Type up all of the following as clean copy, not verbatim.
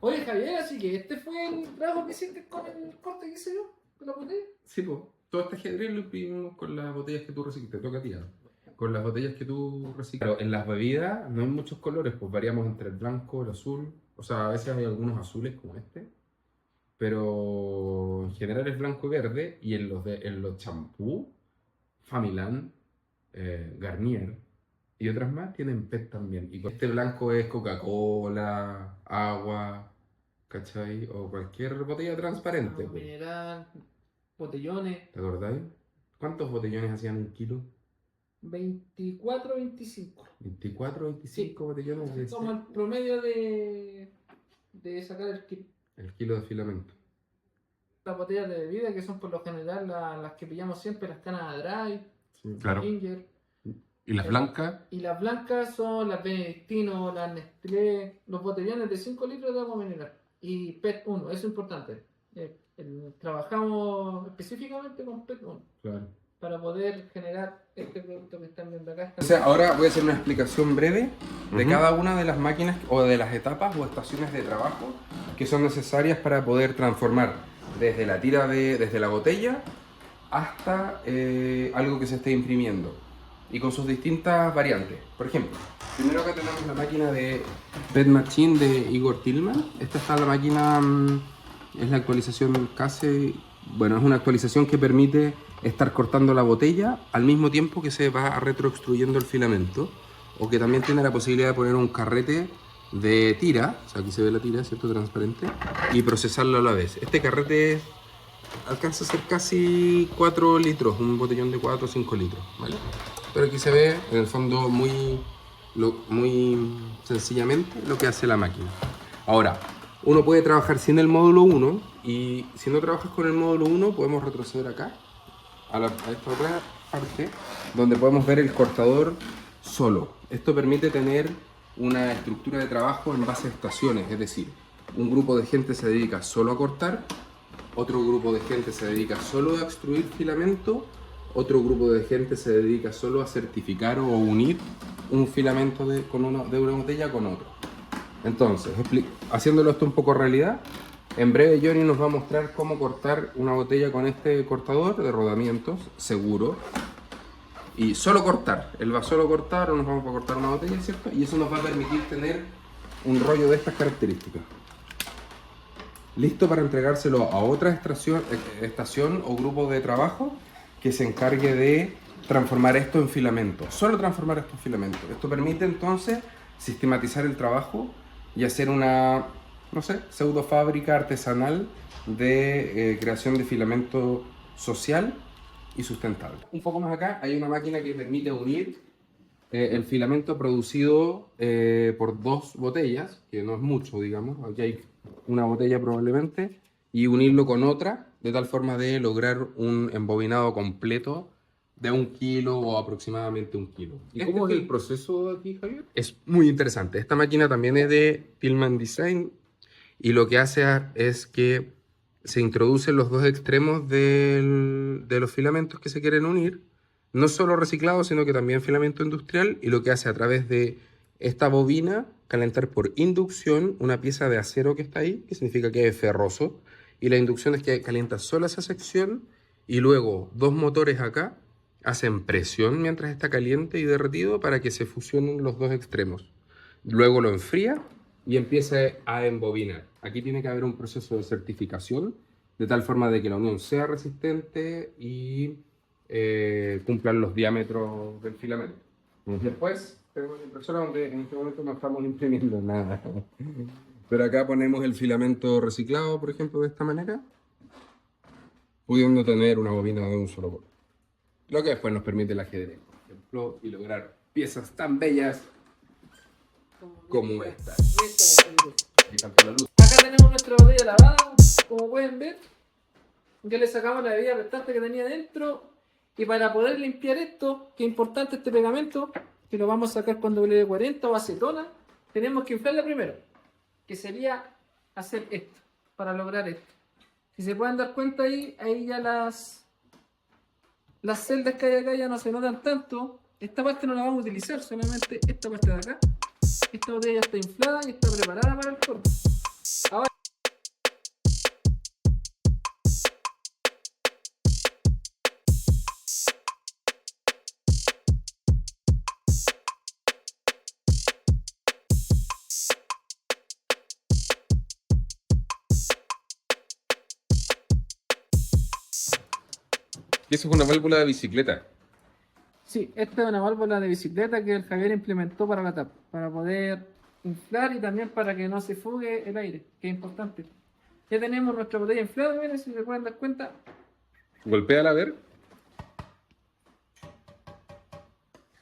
Oye, Javier, así que este fue el trabajo que hiciste con el corte que hice yo, con la botella. Sí, pues. Todo este ajedrez lo imprimimos con las botellas que tú reciclaste. Toca a ti. Con las botellas que tú reciclas. Pero en las bebidas no hay muchos colores, pues variamos entre el blanco, el azul. O sea, a veces hay algunos azules como este. Pero en general es blanco y verde. Y en los champú, Familand, Garnier y otras más tienen PET también. Y este blanco es Coca-Cola, agua, ¿cachai? O cualquier botella transparente. Agua Pues. mineral, botellones. ¿Te acordáis? ¿Cuántos botellones hacían un kilo? 24, 25. 24, 25 botellones de Como el promedio de sacar el kilo de filamento. las botellas de bebida, que son por lo general las que pillamos siempre, las canas Dry, Sí. Claro. Ginger. ¿Y las blancas? Y las blancas son las Benedictino, las Nestlé, los botellones de 5 litros de agua mineral. Y PET 1, eso es importante. Trabajamos específicamente con PET 1 Claro. para poder generar este producto que están viendo acá. Entonces ahora voy a hacer una explicación breve de Ujú. cada una de las máquinas o de las etapas o estaciones de trabajo que son necesarias para poder transformar desde la tira desde la botella hasta algo que se esté imprimiendo y con sus distintas variantes. Por ejemplo, primero acá tenemos la máquina de PET Machine de Igor Tillman. Esta está la máquina, es la actualización casi, bueno, es una actualización que permite estar cortando la botella al mismo tiempo que se va retroextruyendo el filamento, o que también tiene la posibilidad de poner un carrete de tira, o sea, aquí se ve la tira, ¿cierto? Transparente, y procesarlo a la vez. Este carrete alcanza a ser casi 4 litros, un botellón de 4 o 5 litros, ¿vale? Pero aquí se ve, en el fondo, muy sencillamente lo que hace la máquina. Ahora, uno puede trabajar sin el módulo 1, y si no trabajas con el módulo 1, podemos retroceder acá, a esta otra parte, donde podemos ver el cortador solo. Esto permite tener una estructura de trabajo en base a estaciones, es decir, un grupo de gente se dedica solo a cortar, otro grupo de gente se dedica solo a extruir filamento, otro grupo de gente se dedica solo a certificar o unir un filamento de una botella con otro. Entonces, haciéndolo esto un poco realidad, en breve Johnny nos va a mostrar cómo cortar una botella con este cortador de rodamientos seguro. Y solo cortar, él va a solo cortar o nos vamos a cortar una botella, ¿cierto? Y eso nos va a permitir tener un rollo de estas características. Listo para entregárselo a otra estación o grupo de trabajo que se encargue de transformar esto en filamento. Solo transformar esto en filamento. Esto permite entonces sistematizar el trabajo y hacer una, no sé, pseudo fábrica artesanal de creación de filamento social y sustentable. Un poco más acá hay una máquina que permite unir el filamento producido por 2 botellas, que no es mucho, digamos. Aquí hay una botella probablemente, y unirlo con otra, de tal forma de lograr un embobinado completo de 1 kilo o aproximadamente 1 kilo. ¿Y cómo es el proceso aquí, Javier? Es muy interesante. Esta máquina también es de Tillman Design, y lo que hace es que se introducen los 2 extremos de los filamentos que se quieren unir, no solo reciclado, sino que también filamento industrial, y lo que hace a través de esta bobina calentar por inducción una pieza de acero que está ahí, que significa que es ferroso, y la inducción es que calienta solo esa sección, y luego 2 motores acá hacen presión mientras está caliente y derretido para que se fusionen los 2 extremos. Luego lo enfría y empieza a embobinar. Aquí tiene que haber un proceso de certificación, de tal forma de que la unión sea resistente y cumplan los diámetros del filamento. Después tenemos una impresora donde en este momento no estamos imprimiendo nada. Pero acá ponemos el filamento reciclado, por ejemplo, de esta manera, pudiendo tener una bobina de un solo color. Lo que después nos permite el ajedrez, por ejemplo, y lograr piezas tan bellas como esta. Ahí falta la luz. Acá tenemos nuestra botella lavada, como pueden ver. Ya le sacamos la bebida restante que tenía dentro. Y para poder limpiar esto, que es importante este pegamento, que lo vamos a sacar con W40 o acetona, tenemos que inflarla primero. Que sería hacer esto, para lograr esto. Si se pueden dar cuenta ahí ya las celdas que hay acá ya no se notan tanto. Esta parte no la vamos a utilizar, solamente esta parte de acá. Esta botella ya está inflada y está preparada para el corte. Ahora, Y eso es una válvula de bicicleta. sí, esta es una válvula de bicicleta que el Javier implementó para la tapa, para poder inflar y también para que no se fugue el aire, que es importante. Ya tenemos nuestra botella inflada, miren, si se pueden dar cuenta. Golpéala a ver.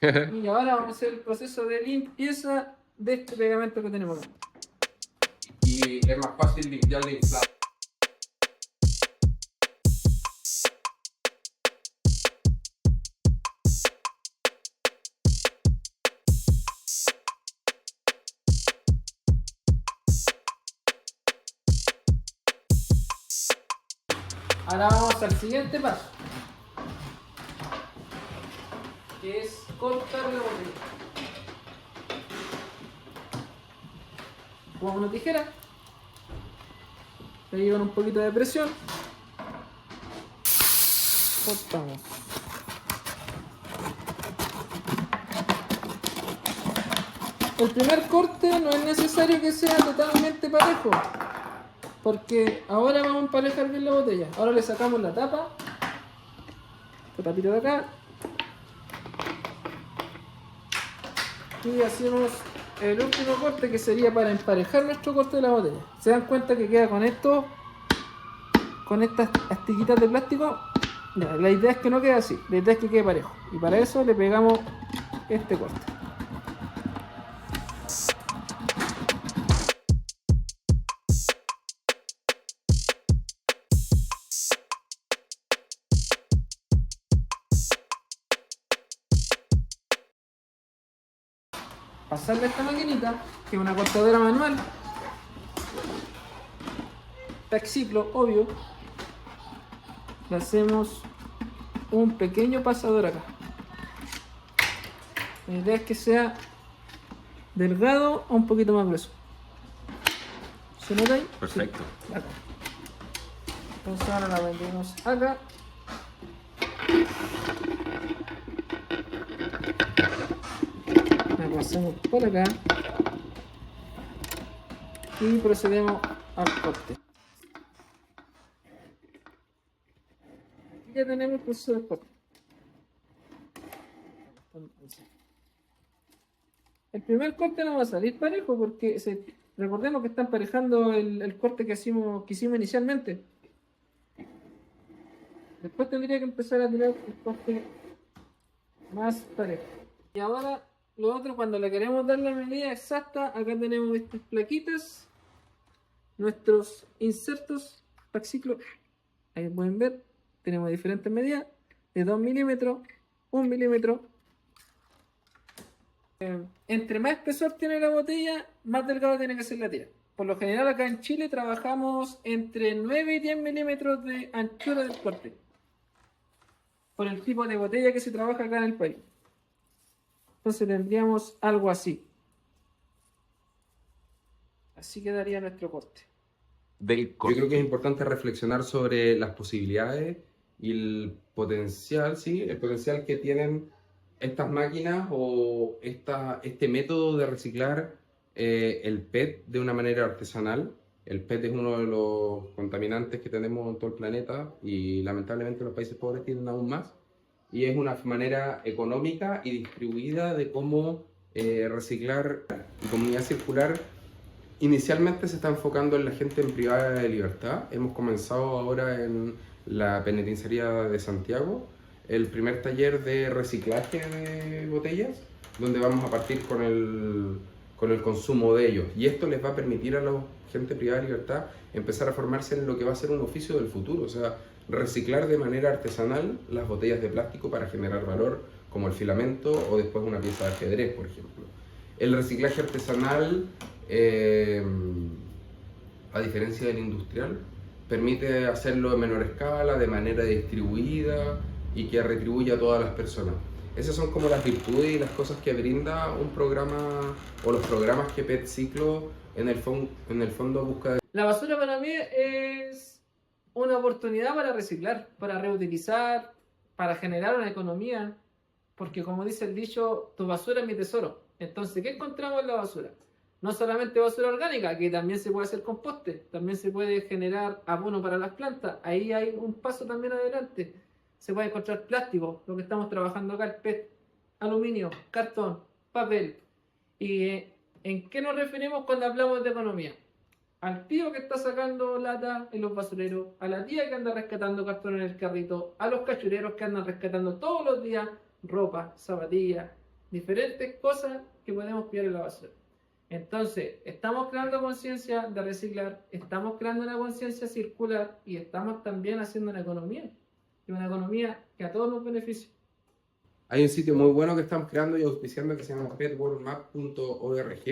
Y ahora vamos a hacer el proceso de limpieza de este pegamento que tenemos acá. Y es más fácil limpiarle inflado. Ahora vamos al siguiente paso, que es cortar la botella. Con una tijera, le llevan un poquito de presión, cortamos. El primer corte no es necesario que sea totalmente parejo, porque ahora vamos a emparejar bien la botella. Ahora le sacamos la tapa, esta tapita de acá, y hacemos el último corte, que sería para emparejar nuestro corte de la botella. Se dan cuenta que queda con esto, con estas astiquitas de plástico. Ya, la idea es que no quede así, la idea es que quede parejo, y para eso le pegamos este corte. Pasarle a esta maquinita, que es una cortadora manual, taxiclo, obvio, le hacemos un pequeño pasador acá. La idea es que sea delgado o un poquito más grueso. ¿Se nota ahí? Perfecto. Sí, acá. Entonces ahora la vendemos acá. La pasamos por acá y procedemos al corte. Ya tenemos el proceso de corte. El primer corte no va a salir parejo porque recordemos que está emparejando el corte que hicimos inicialmente. Después tendría que empezar a tirar el corte más parejo. Y ahora lo otro, cuando le queremos dar la medida exacta, acá tenemos estas plaquitas, nuestros insertos taxiclo. Ahí pueden ver, tenemos diferentes medidas, de 2 milímetros, 1 milímetro. Entre más espesor tiene la botella, más delgado tiene que ser la tira. Por lo general acá en Chile trabajamos entre 9 y 10 milímetros de anchura del corte, por el tipo de botella que se trabaja acá en el país. Entonces tendríamos algo así. Así quedaría nuestro corte. Del Yo corte. creo que es importante reflexionar sobre las posibilidades y el potencial, ¿sí? El potencial que tienen estas máquinas o este método de reciclar el PET de una manera artesanal. El PET es uno de los contaminantes que tenemos en todo el planeta y lamentablemente los países pobres tienen aún más. Y es una manera económica y distribuida de cómo reciclar economía circular. Inicialmente se está enfocando en la gente en privada de libertad. Hemos comenzado ahora en la penitenciaría de Santiago el primer taller de reciclaje de botellas, donde vamos a partir con el consumo de ellos. Y esto les va a permitir a la gente privada de libertad empezar a formarse en lo que va a ser un oficio del futuro, o sea, reciclar de manera artesanal las botellas de plástico para generar valor, como el filamento o después una pieza de ajedrez, por ejemplo. El reciclaje artesanal, a diferencia del industrial, permite hacerlo de menor escala, de manera distribuida y que retribuya a todas las personas. Esas son como las virtudes y las cosas que brinda un programa o los programas que PET Ciclo en el fondo busca. La basura para mí es una oportunidad para reciclar, para reutilizar, para generar una economía, porque como dice el dicho, tu basura es mi tesoro. Entonces, ¿qué encontramos en la basura? No solamente basura orgánica, que también se puede hacer composte, también se puede generar abono para las plantas, ahí hay un paso también adelante. Se puede encontrar plástico, lo que estamos trabajando acá, el PET, aluminio, cartón, papel. ¿Y en qué nos referimos cuando hablamos de economía? Al tío que está sacando lata en los basureros, a la tía que anda rescatando cartón en el carrito, a los cachureros que andan rescatando todos los días ropa, zapatillas, diferentes cosas que podemos pillar en la basura. Entonces, estamos creando conciencia de reciclar, estamos creando una conciencia circular y estamos también haciendo una economía. Y una economía que a todos nos beneficia. Hay un sitio muy bueno que estamos creando y auspiciando que se llama petworldmap.org,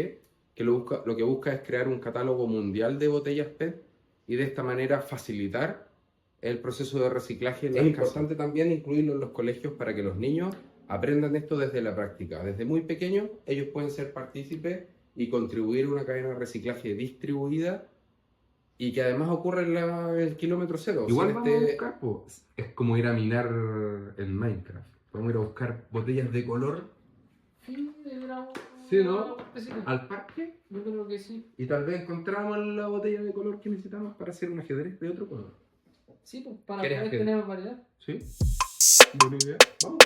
que lo que busca es crear un catálogo mundial de botellas PET y de esta manera facilitar el proceso de reciclaje. Es importante también incluirlo en los colegios para que los niños aprendan esto desde la práctica. Desde muy pequeños ellos pueden ser partícipes y contribuir a una cadena de reciclaje distribuida y que además ocurre en el kilómetro cero. Igual O sea, vamos a buscar, pues, es como ir a minar en Minecraft. Vamos a ir a buscar botellas de color Sí, deberíamos- Sí, ¿no? Sí, al parque yo creo que sí. y tal vez encontramos la botella de color que necesitamos para hacer un ajedrez de otro color. Sí, pues, para ¿Quieres poder que- tener variedad. ¿Sí? Buena idea. Vamos.